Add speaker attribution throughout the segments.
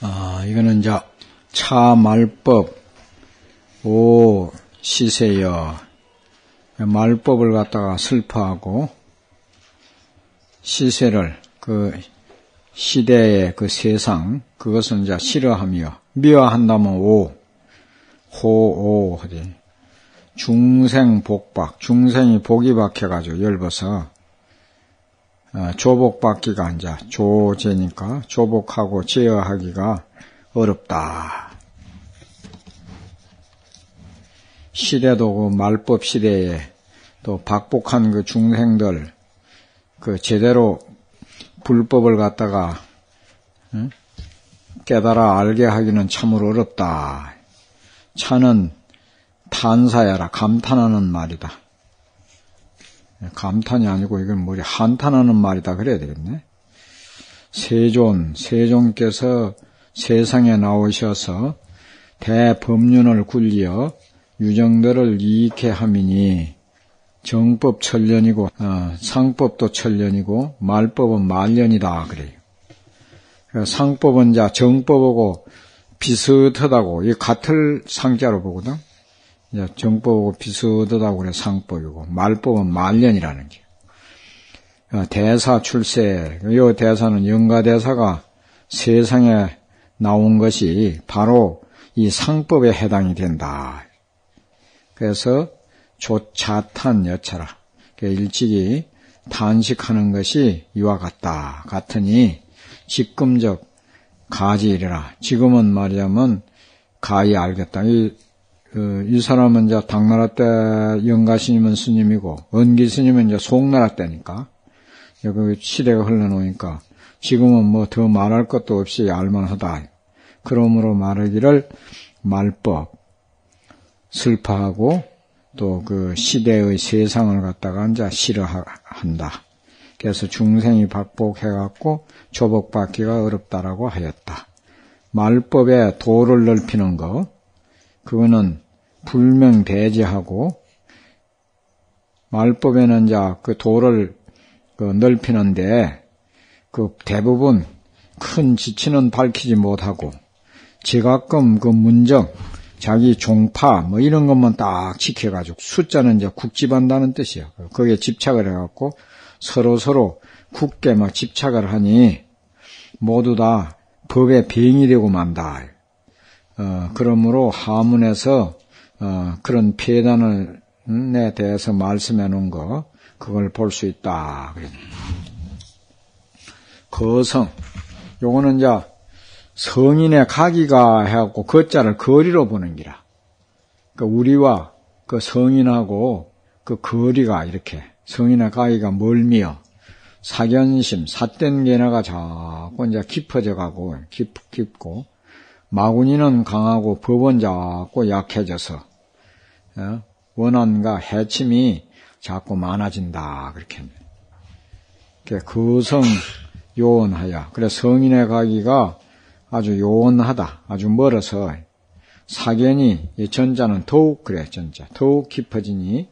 Speaker 1: 이거는 이제 차말법 오 시세여. 말법을 갖다가 슬퍼하고 시세를 그 시대의 그 세상 그것은 이제 싫어하며 미워한다면 오 호오 하지. 중생 복박 중생이 복이 박혀가지고 열버서 조복받기가 이제 조제니까 조복하고 제어하기가 어렵다. 시대도 그 말법 시대에 또 박복한 그 중생들 그 제대로 불법을 갖다가 깨달아 알게 하기는 참으로 어렵다. 차는 탄사야라 감탄하는 말이다. 감탄이 아니고 이건 뭐지 한탄하는 말이다 그래야 되겠네. 세존께서 세상에 나오셔서 대법륜을 굴리어 유정들을 이익해 함이니 정법 천년이고 상법도 천년이고 말법은 만년이다 그래요. 상법은 자 정법하고 비슷하다고 이 같을 상자로 보거든. 정법하고 비슷하다고 그래 상법이고 말법은 만년이라는 게. 대사 출세 이 대사는 영가대사가 세상에 나온 것이 바로 이 상법에 해당이 된다. 그래서 조차탄 여차라. 일찍이 탄식하는 것이 이와 같다. 같으니 지금적 가지이르라. 지금은 말하자면 가히 알겠다. 이 사람은 이제 당나라 때 영가스님은 스님이고 은기 스님은 이제 송나라 때니까 여기 시대가 흘러놓으니까 지금은 뭐 더 말할 것도 없이 알만하다. 그러므로 말하기를 말법 슬퍼하고 또 그 시대의 세상을 갖다가 이제 싫어한다. 그래서 중생이 박복해갖고 조복받기가 어렵다라고 하였다. 말법에 도를 넓히는 거, 그거는 불명대제하고 말법에는 이제 그 도를 넓히는데 그 대부분 큰 지치는 밝히지 못하고 지가끔 그 문정 자기 종파 뭐 이런 것만 딱 지켜가지고 숫자는 이제 국집한다는 뜻이에요. 거기에 집착을 해갖고 서로 굳게 막 집착을 하니 모두 다 법에 병이 되고 만다. 그러므로 하문에서 그런 폐단에 대해서 말씀해 놓은 거 그걸 볼 수 있다. 거성 요거는 이제 성인의 가기가 해갖고 거자를 거리로 보는 기라. 그러니까 우리와 그 성인하고 그 거리가 이렇게 성인의 가기가 멀미여 사견심 삿된 개나가 자꾸 이제 깊어져 가고 깊고 마구니는 강하고 법은 자꾸 약해져서 원한과 해침이 자꾸 많아진다 그렇게. 거성 요원하여 그래 성인의 가기가 아주 요원하다. 아주 멀어서 사견이 이 전자는 더욱 그래 전자 더욱 깊어지니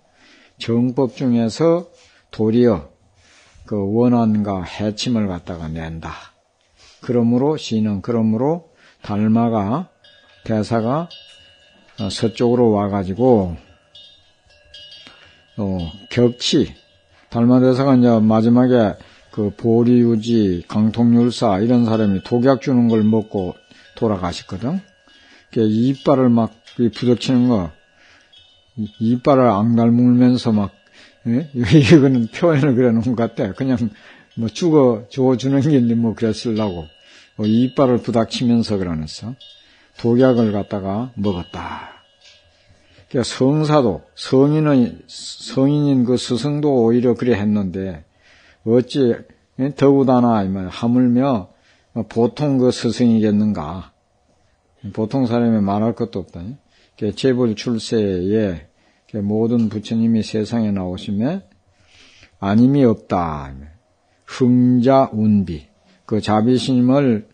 Speaker 1: 정법 중에서 도리어 그 원한과 해침을 갖다가 낸다. 그러므로 시는 그러므로 달마가 대사가 서쪽으로 와가지고 격치 달마 대사가 이제 마지막에 그 보리유지, 강통률사 이런 사람이 독약 주는 걸 먹고 돌아가셨거든. 이빨을 막 부닥치는 거, 이빨을 앙달물면서 막 이거는 표현을 그래 놓은 것 같아. 그냥 뭐 줘주는 게 뭐 그랬으려고 이빨을 부닥치면서 그러면서 독약을 갖다가 먹었다. 성사도 성인인 그 스승도 오히려 그래 했는데. 어찌 더구다나 하물며 보통 그 스승이겠는가. 보통 사람이 말할 것도 없다. 재벌 출세에 모든 부처님이 세상에 나오시면 아님이 없다. 흥자 운비 그 자비를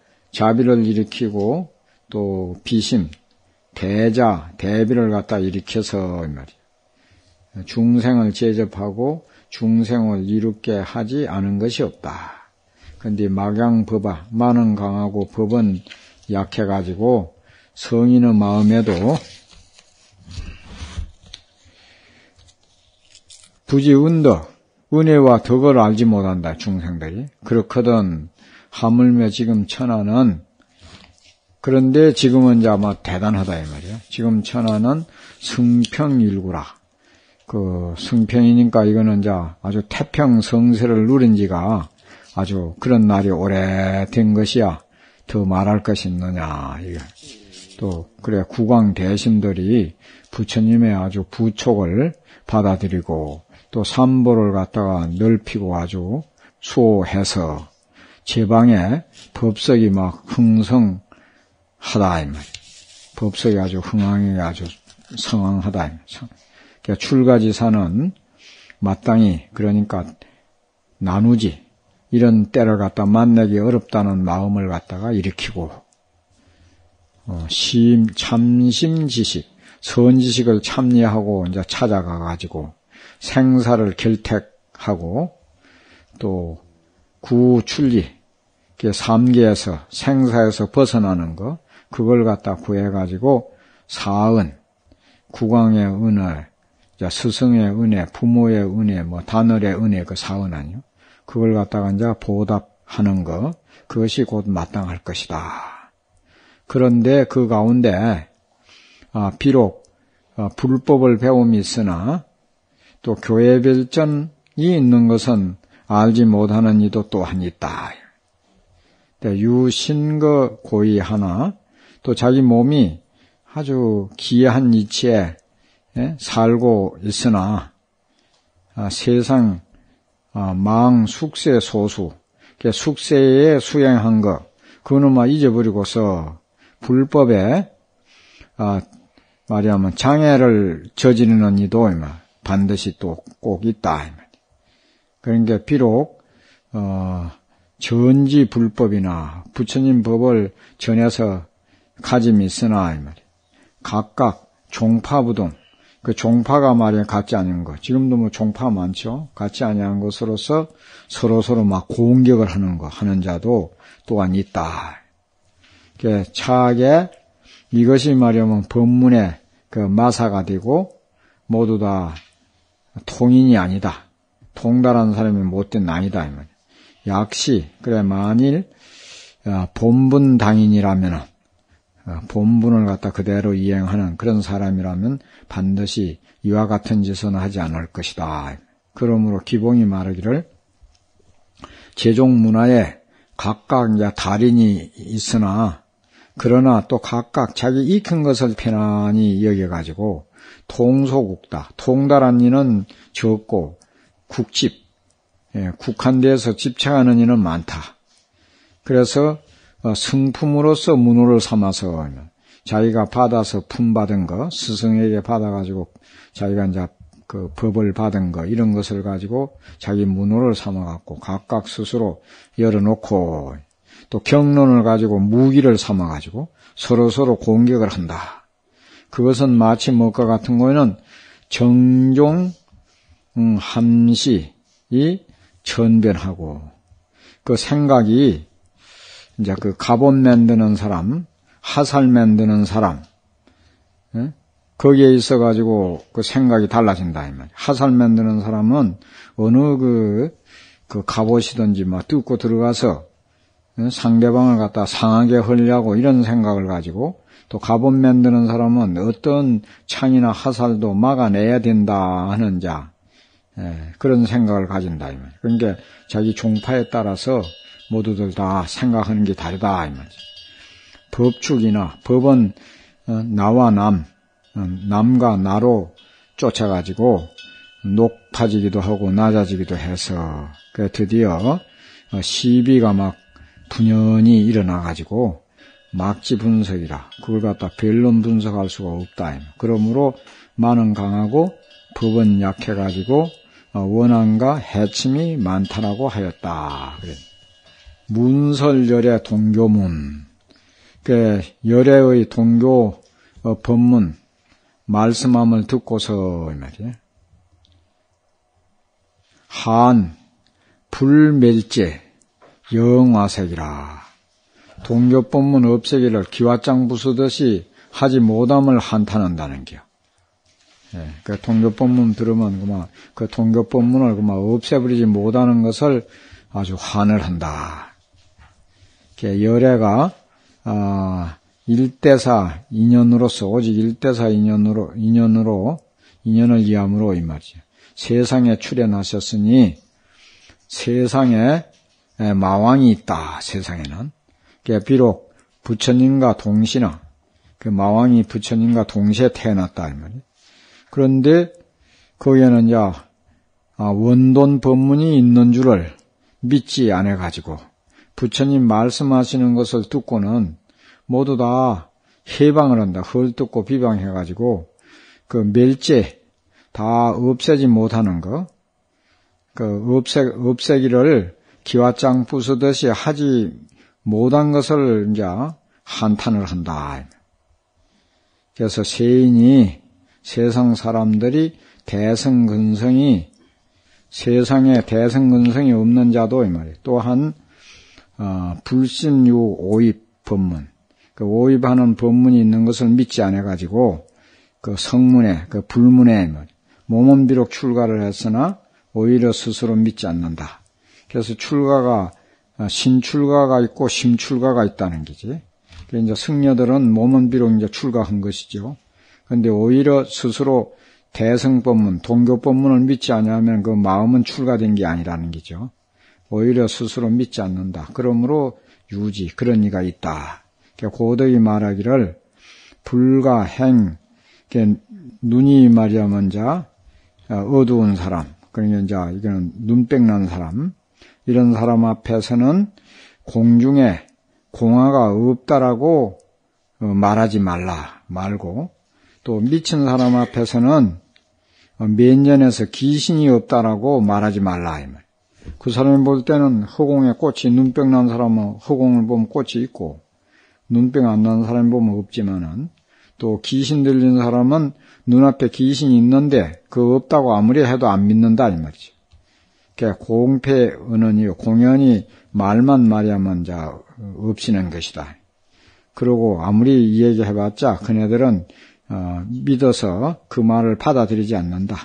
Speaker 1: 일으키고 또 비심 대비를 갖다 일으켜서 말이야. 중생을 제접하고 중생을 이롭게 하지 않은 것이 없다. 그런데 막양법아, 만은 강하고 법은 약해가지고 성인의 마음에도 부지운덕, 은혜와 덕을 알지 못한다, 중생들이. 그렇거든. 하물며 지금 천하는, 그런데 지금은 이제 아마 대단하다, 이 말이야. 지금 천하는 승평일구라. 승평이니까 이거는 이제 아주 태평성세를 누린 지가 아주 그런 날이 오래된 것이야. 더 말할 것이 있느냐, 이게. 또, 그래, 국왕대심들이 부처님의 아주 부촉을 받아들이고, 또 삼보를 갖다가 넓히고 아주 수호해서 제방에 법석이 막 흥성하다, 이 말이야. 법석이 아주 흥황이 아주 성황하다, 이 말이야. 그러니까 출가지사는 마땅히, 그러니까 나누지, 이런 때를 갖다 만나기 어렵다는 마음을 갖다가 일으키고, 참심지식, 선지식을 참여하고 이제 찾아가가지고 생사를 결택하고 또 구출리, 삼계에서 생사에서 벗어나는 거, 그걸 갖다 구해가지고 사은, 국왕의 은혜, 스승의 은혜, 부모의 은혜, 단월의 은혜, 그 사은 아니요? 그걸 갖다가 이제 보답하는 거, 그것이 곧 마땅할 것이다. 그런데 그 가운데, 비록, 불법을 배움이 있으나, 또 교회별전이 있는 것은 알지 못하는 이도 또한 있다. 유신거 고의 하나, 또 자기 몸이 아주 기이한 이치에 살고 있으나, 세상, 망, 숙세, 소수, 숙세에 수행한 것, 그놈아 잊어버리고서 불법에, 말하자면 장애를 저지르는 이도 반드시 또 꼭 있다. 그러니까 비록, 전지 불법이나 부처님 법을 전해서 가짐이 있으나, 각각 종파부동, 그 종파가 말이야 같지 않은 것. 지금도 종파 많죠? 같지 아니한 것으로서 서로서로 막 공격을 하는 거, 하는 자도 또한 있다. 차하게 이것이 말하면 법문의 그 마사가 되고 모두 다 통인이 아니다. 통달한 사람이 못된 낭이다. 약시, 그래, 만일 본분 당인이라면, 본분을 갖다 그대로 이행하는 그런 사람이라면 반드시 이와 같은 짓은 하지 않을 것이다. 그러므로 기봉이 말하기를 제종 문화에 각각 이제 달인이 있으나 그러나 또 각각 자기 익힌 것을 편안히 여겨가지고 통소국다. 통달한 이는 적고 국집, 국한 데에서 집착하는 이는 많다. 그래서 승품으로서 문호를 삼아서 자기가 받아서 품받은 거, 스승에게 받아가지고 자기가 이제 그 법을 받은 거, 이런 것을 가지고 자기 문호를 삼아갖고 각각 스스로 열어놓고 또 경론을 가지고 무기를 삼아가지고 서로서로 공격을 한다. 그것은 마치 뭐과 같은 거에는 정종, 함시, 이 천변하고 그 생각이 이제 그 갑옷 만드는 사람, 화살 만드는 사람, 거기에 있어가지고 그 생각이 달라진다, 이 말이야. 화살 만드는 사람은 어느 그 갑옷이든지 막 뜯고 들어가서 상대방을 갖다 상하게 하려고 이런 생각을 가지고 또 갑옷 만드는 사람은 어떤 창이나 화살도 막아내야 된다 하는 자, 그런 생각을 가진다, 이 말이야. 그러니까 자기 종파에 따라서 모두들 다 생각하는 게 다르다, 이 말이지. 법축이나 법은 나와 남과 나로 쫓아가지고 높아지기도 하고 낮아지기도 해서 드디어 시비가 막 분연히 일어나가지고 막지 분석이라 그걸 갖다 변론 분석할 수가 없다. 그러므로 만은 강하고 법은 약해가지고 원한과 해침이 많다라고 하였다. 그래. 문설열의 동교문, 열애의 동교 법문 말씀함을 듣고서 이 말이야. 한 불멸제 영화색이라. 동교법문 없애기를 기와장 부수듯이 하지 못함을 한탄한다는 게요. 예, 그 동교법문 들으면 그만 그 동교법문을 그만 없애버리지 못하는 것을 아주 환을 한다. 열애가 1대사 인연으로서 오직 1대사 인연을 이함으로 이 말이죠. 세상에 출현하셨으니 세상에 마왕이 있다. 세상에는 비록 부처님과 동시나 그 마왕이 부처님과 동시에 태어났다 이 말이에요. 그런데 거기에는 원돈 법문이 있는 줄을 믿지 않아 가지고 부처님 말씀하시는 것을 듣고는 모두 다 해방을 한다. 헐뜯고 비방해 가지고 그 멸제 다 없애지 못하는 거, 없애기를 기와장 부수듯이 하지 못한 것을 이제 한탄을 한다. 그래서 세상 사람들이 세상에 대성근성이 없는 자도 이 말이에요. 또한 불심유 오입 법문, 그 오입하는 법문이 있는 것을 믿지 않아 가지고 그 성문에, 그 불문에 몸은 비록 출가를 했으나 오히려 스스로 믿지 않는다. 그래서 신출가가 있고 심출가가 있다는 거지. 이제 승려들은 몸은 비록 이제 출가한 것이죠. 그런데 오히려 스스로 대성법문, 동교법문을 믿지 않으면 그 마음은 출가된 게 아니라는 거죠. 오히려 스스로 믿지 않는다. 그러므로 그런 이가 있다. 고덕이 말하기를 불과 행, 눈이 말이야 먼저 어두운 사람, 그러니까 이제 이거는 눈병 난 사람, 이런 사람 앞에서는 공중에 공화가 없다라고 말하지 말고, 또 미친 사람 앞에서는 면전에서 귀신이 없다라고 말하지 말라 이 말. 그 사람이 볼 때는 허공에 꽃이, 눈병 난 사람은 허공을 보면 꽃이 있고 눈병 안 난 사람이 보면 없지만은, 또 귀신 들린 사람은 눈앞에 귀신이 있는데 그 없다고 아무리 해도 안 믿는다 이 말이죠. 공패언언이요, 공연히 말만 말하면 없이는 것이다. 그러고 아무리 이 얘기 해봤자 그네들은 믿어서 그 말을 받아들이지 않는다.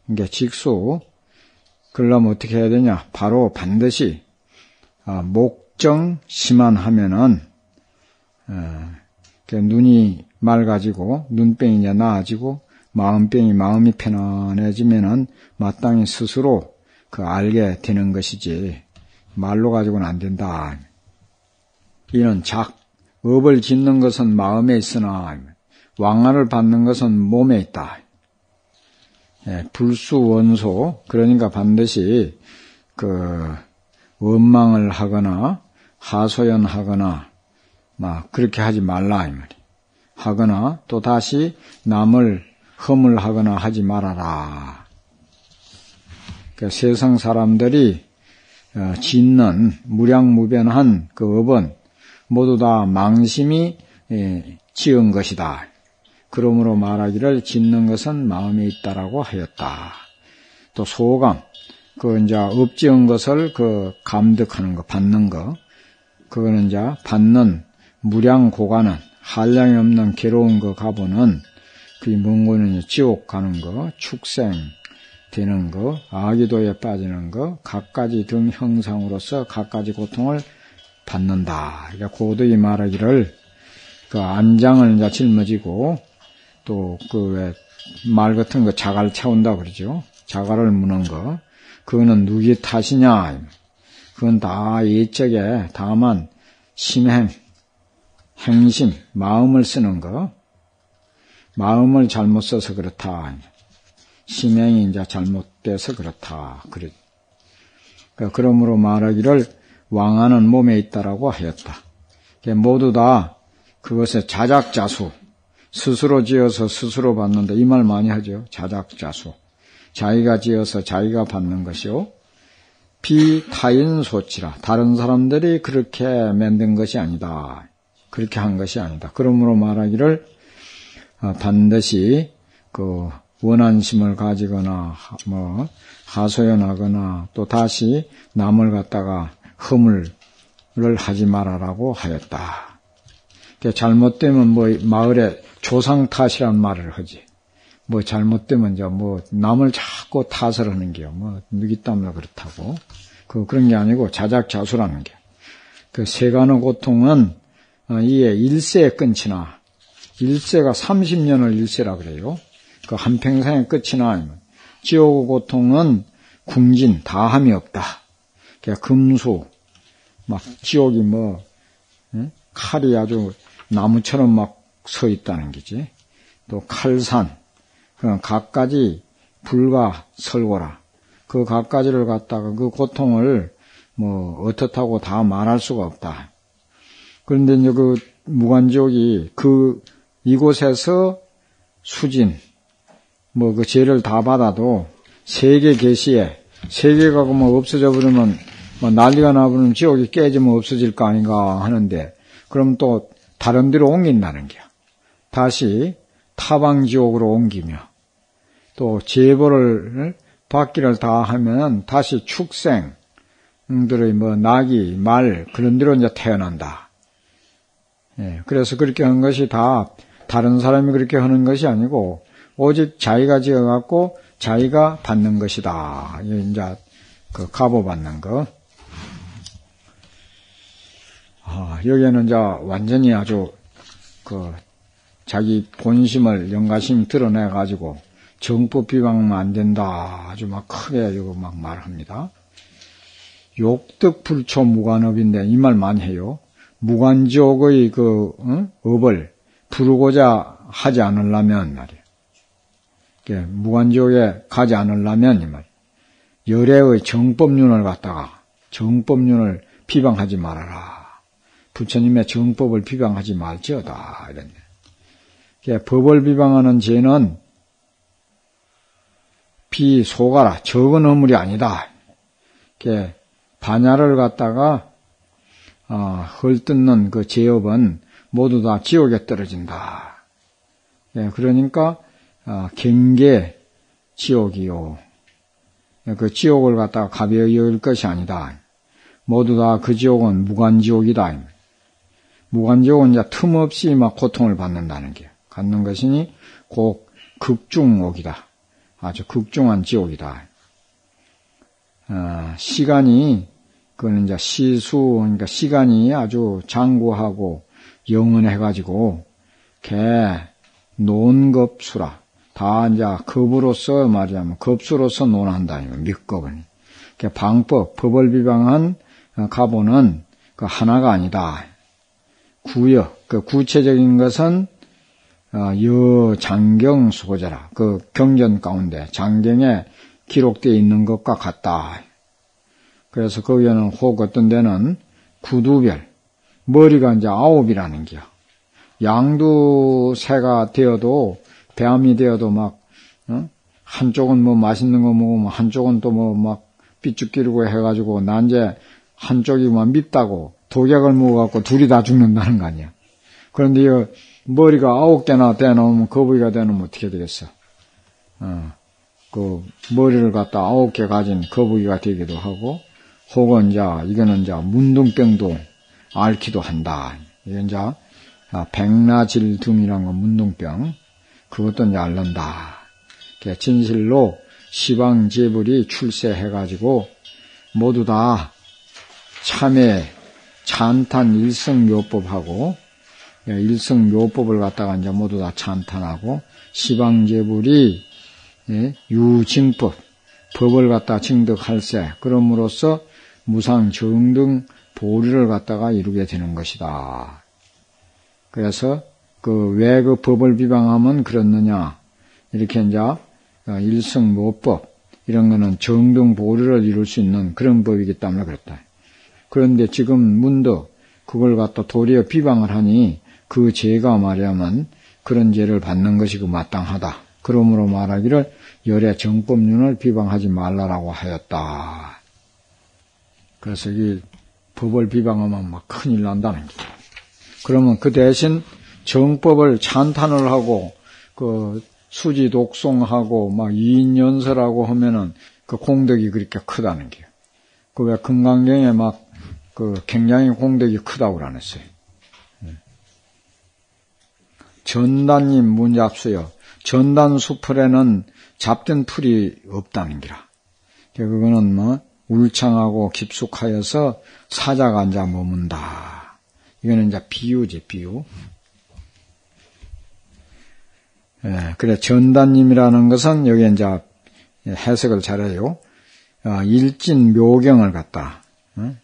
Speaker 1: 그러니까 직수 그러려면 어떻게 해야 되냐? 바로 반드시 목정 심한하면은 눈이 맑아지고 눈병이 이제 나아지고 마음이 편안해지면은 마땅히 스스로 알게 되는 것이지 말로 가지고는 안 된다. 이는 업을 짓는 것은 마음에 있으나 왕화를 받는 것은 몸에 있다. 불수원소, 그러니까 반드시 원망을 하거나 하소연하거나 그렇게 하지 말라 이 말이야. 하거나 또 다시 남을 허물하거나 하지 말아라. 세상 사람들이 짓는 무량무변한 그 업은 모두 다 망심이 지은 것이다. 그러므로 말하기를 짓는 것은 마음에 있다라고 하였다. 또 소감, 이제 업 지은 것을 감득하는 거, 받는 거, 그거는 이제 받는 무량고가는 한량이 없는 괴로운 거 가보는 그게 뭔고는 지옥 가는 거, 축생 되는 거, 아기도에 빠지는 거, 갖가지 등 형상으로서 갖가지 고통을 받는다. 그러니까 고도히 말하기를 안장을 이제 짊어지고 또 말 같은 거 자갈 채운다 그러죠. 자갈을 무는 거, 그거는 누구 탓이냐? 그건 다 예적에 다만 심행, 행심, 마음을 쓰는 거, 마음을 잘못 써서 그렇다. 심행이 이제 잘못돼서 그렇다. 그러므로 말하기를 왕화는 몸에 있다라고 하였다. 모두 다 그것에 자작자수, 스스로 지어서 스스로 받는다. 이 말 많이 하죠. 자작자수. 자기가 지어서 자기가 받는 것이요. 비타인소치라. 다른 사람들이 그렇게 만든 것이 아니다. 그렇게 한 것이 아니다. 그러므로 말하기를 반드시 원한심을 가지거나 하소연하거나 또 다시 남을 갖다가 하지 말아라고 하였다. 잘못되면 뭐 마을에 조상 탓이란 말을 하지. 뭐 잘못되면 이제 뭐 남을 자꾸 탓을 하는 게요. 뭐 누기 때문에 그렇다고. 그런 게 아니고 자작자수라는 게. 세간의 고통은 이에 일세의 끝이나 일세가 30년을 일세라 그래요. 한평생의 끝이나 지옥의 고통은 궁진 다함이 없다. 금수 막 지옥이 뭐 칼이 아주 나무처럼 막 서 있다는 거지. 또 칼산 갖가지 불과 설고라. 그 갖가지를 갖다가 그 고통을 뭐 어떻다고 다 말할 수가 없다. 그런데 이제 그 무간지옥이 이곳에서 수진 뭐 그 죄를 다 받아도 세계 계시에 세계가 뭐 없어져 버리면 뭐 난리가 나버리면 지옥이 깨지면 없어질 거 아닌가 하는데 그럼 또 다른 데로 옮긴다는 거야. 다시 타방지옥으로 옮기며 또 제보를 받기를 다 하면 다시 축생들의 뭐 나귀, 말 그런 데로 이제 태어난다. 예, 그래서 그렇게 하는 것이 다 다른 사람이 그렇게 하는 것이 아니고 오직 자기가 지어갖고 자기가 받는 것이다. 이제 값을 받는 거. 여기에는 이제 완전히 아주 자기 본심을 영가심 드러내가지고 정법 비방하면 안 된다. 아주 막 크게 이거 막 말합니다. 욕득 불초 무관업인데 이 말 많이 해요. 무관지옥의 업을 부르고자 하지 않으려면 말이에요. 무관지옥에 가지 않으려면 이 말. 열애의 정법륜을 갖다가 정법륜을 비방하지 말아라. 부처님의 정법을 비방하지 말지어다. 이랬네. 법을 비방하는 죄는 비소가라. 적은 허물이 아니다. 반야를 갖다가 헐뜯는 그 죄업은 모두 다 지옥에 떨어진다. 그러니까 경계 지옥이요. 그 지옥을 갖다가 가벼이 여길 것이 아니다. 모두 다 그 지옥은 무관지옥이다. 무관지옥은 이제 틈없이 막 고통을 받는다는 게 갖는 것이니 곧 극중옥이다. 아주 극중한 지옥이다. 시간이 그거는 이제 시수 그러니까 시간이 아주 장구하고 영원해가지고 논겁수라 다 이제 겁으로서 말하자면 겁수로서 논한다. 밑겁은 방법 법을 비방한 가보는 그 하나가 아니다. 구여 그 구체적인 것은 장경 소재라 그 경전 가운데 장경에 기록되어 있는 것과 같다. 그래서 거기에는 혹 어떤 데는 구두별 머리가 이제 9이라는 겨. 양두새가 되어도 배암이 되어도 막 한쪽은 뭐 맛있는 거 먹으면 한쪽은 또 뭐 막 삐죽 기르고 해가지고 난제 한쪽이 막 밉다고 독약을 먹어갖고 둘이 다 죽는다는 거 아니야. 그런데 이 머리가 9개나 떼놓으면 거북이가 되면 어떻게 되겠어? 그 머리를 갖다 9개 가진 거북이가 되기도 하고, 혹은 이거는 문둥병도 앓기도 한다. 이건 백나질둥이란 거 문둥병. 그것도 앓는다. 진실로 시방제불이 출세해가지고 모두 다 참회, 찬탄 일성묘법하고 일성묘법을 갖다가 모두 다 찬탄하고 시방제불이 유징법, 법을 갖다 증득할세. 그럼으로써 무상 정등 보리를 갖다가 이루게 되는 것이다. 그래서 왜 그 법을 비방하면 그렇느냐. 이렇게 일성묘법, 이런 거는 정등 보리를 이룰 수 있는 그런 법이기 때문에 그렇다. 그런데 지금 문득 그걸 갖다 도리어 비방을 하니 그 죄가 말하면 그런 죄를 받는 것이 마땅하다. 그러므로 말하기를 열애 정법륜을 비방하지 말라라고 하였다. 그래서 이 법을 비방하면 막 큰일 난다는 거죠. 그러면 그 대신 정법을 찬탄을 하고 수지 독송하고 막 이인연설하고 하면은 그 공덕이 그렇게 크다는 게요. 왜 금강경에 막 굉장히 공덕이 크다고 그러냈어요. 전단님 문잡수여. 전단 수풀에는 잡된 풀이 없다는 기라. 그거는 울창하고 깊숙하여서 사자가 앉아 머문다. 이거는 이제 비유지, 비유. 그래, 전단님이라는 것은 여기 이제 해석을 잘해요. 일진 묘경을 갖다,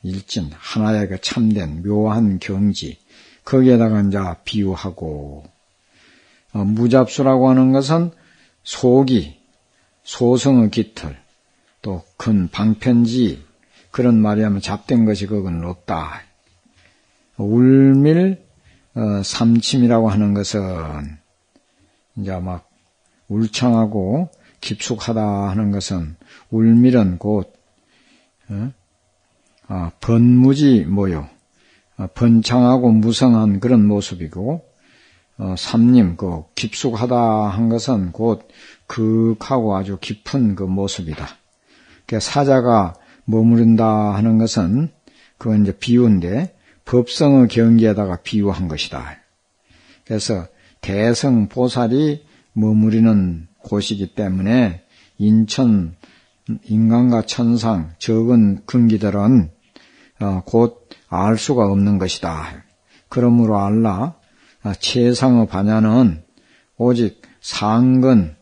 Speaker 1: 일진, 하나의 그 참된 묘한 경지, 거기에다가 이제 비유하고, 무잡수라고 하는 것은 소기, 소성의 깃털, 또 큰 방편지, 그런 말이 하면 잡된 것이 그건 없다. 울밀, 삼침이라고 하는 것은 이제 막 울창하고 깊숙하다 하는 것은 울밀은 곧 번무지 모요. 번창하고 무성한 그런 모습이고 삼림 깊숙하다 한 것은 곧 극하고 아주 깊은 그 모습이다. 사자가 머무른다 하는 것은 그건 이제 비유인데 법성의 경계에다가 비유한 것이다. 그래서 대성 보살이 머무리는 곳이기 때문에 인천, 인간과 천상, 적은 근기들은 곧 알 수가 없는 것이다. 그러므로 알라 최상의 반야는 오직 상근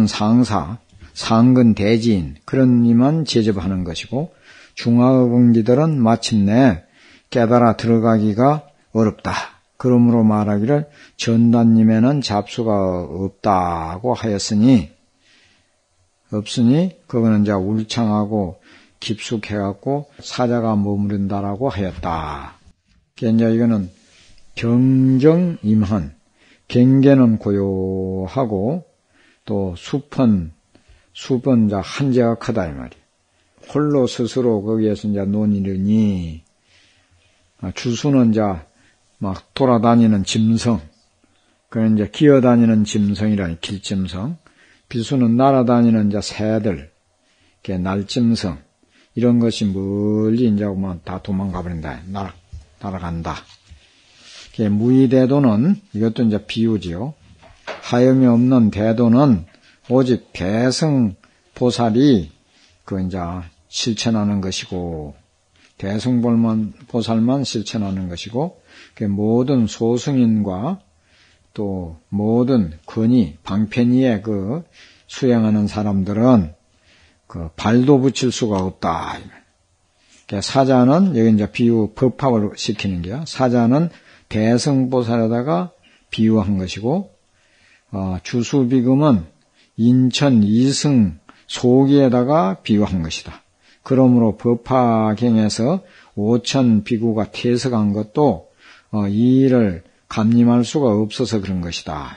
Speaker 1: 상사, 상근 대지인 그런 이만 제접하는 것이고 중하의 근기들은 마침내 깨달아 들어가기가 어렵다. 그러므로 말하기를 전단님에는 잡수가 없다고 하였으니 없으니 그거는 이제 울창하고 깊숙해갖고 사자가 머무른다라고 하였다. 이제 이거는 경정임한 경계는 고요하고 또 숲은 이제 한재가 크다 이 말이야. 홀로 스스로 거기에서 이제 논이르니 주수는 이제 막 돌아다니는 짐승, 그건 이제 기어다니는 짐승이라니 길짐승, 비수는 날아다니는 이제 새들, 날짐승, 이런 것이 멀리 이제 뭐 다 도망가 버린다, 날아간다. 무의대도는 이것도 이제 비유지요. 하염이 없는 대도는 오직 대승 보살이 이제 실천하는 것이고, 대승 보살만 실천하는 것이고, 모든 소승인과 또 모든 근위, 방편위에 수행하는 사람들은 발도 붙일 수가 없다. 사자는, 여기 이제 비유, 법합을 시키는 게요. 사자는 대승보살에다가 비유한 것이고, 주수비금은 인천 이승 소기에다가 비유한 것이다. 그러므로 법화경에서 5천 비구가 퇴석한 것도 이 일을 감림할 수가 없어서 그런 것이다.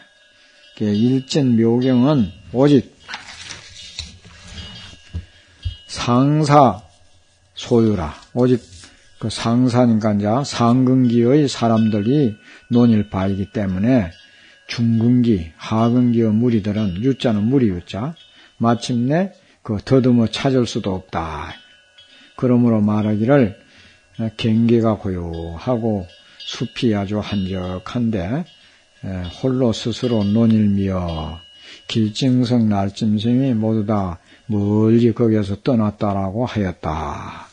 Speaker 1: 일진 묘경은 오직 상사 소유라. 오직 그 상사니까 이제 상근기의 사람들이 논일 바이기 때문에 중근기, 하근기의 무리들은 유자는 무리 유자. 마침내 더듬어 찾을 수도 없다. 그러므로 말하기를 경계가 고요하고 숲이 아주 한적한데 홀로 스스로 논일미어 길짐승, 날짐승이 모두 다 멀리 거기에서 떠났다라고 하였다.